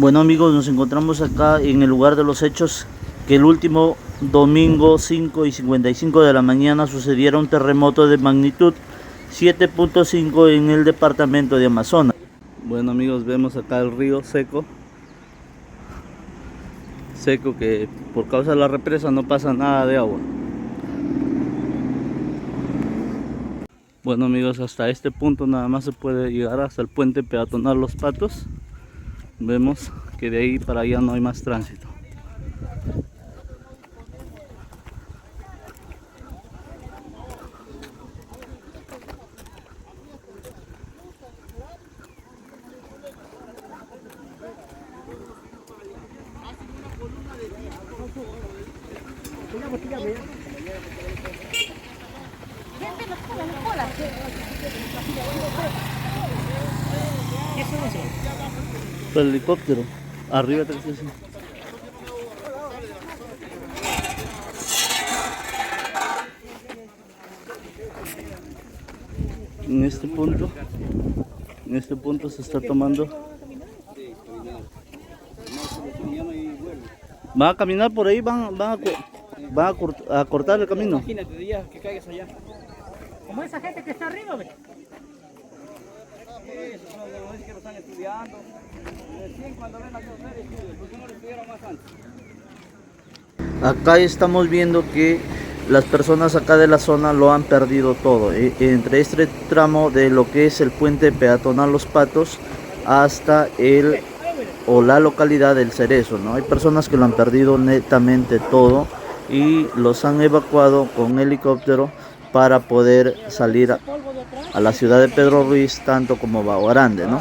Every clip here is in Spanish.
Bueno amigos, nos encontramos acá en el lugar de los hechos que el último domingo 5:55 de la mañana sucediera un terremoto de magnitud 7.5 en el departamento de Amazonas. Bueno amigos, vemos acá el río seco que por causa de la represa no pasa nada de agua. Bueno amigos, hasta este punto nada más se puede llegar hasta el puente peatonal Los Patos. Vemos que de ahí para allá no hay más tránsito. El helicóptero, arriba te dice así. En este punto se está tomando. ¿Van a caminar por ahí? ¿Van a cortar el camino? Imagínate, ya que caigas allá. Como esa gente que está arriba, ve. Esos son los que lo están estudiando. Recién cuando ven las cosas estudian, porque no lo estudiaron más antes. Acá estamos viendo que las personas acá de la zona lo han perdido todo. Entre este tramo de lo que es el puente peatonal Los Patos hasta la localidad del Cerezo, ¿no? Hay personas que lo han perdido netamente todo y los han evacuado con helicóptero para poder salir a la ciudad de Pedro Ruiz, tanto como Bao Grande, ¿no?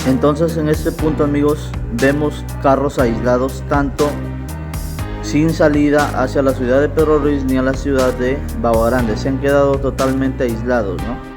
Entonces en este punto, amigos, vemos carros aislados, tanto sin salida hacia la ciudad de Pedro Ruiz ni a la ciudad de Grande. Se han quedado totalmente aislados, ¿no?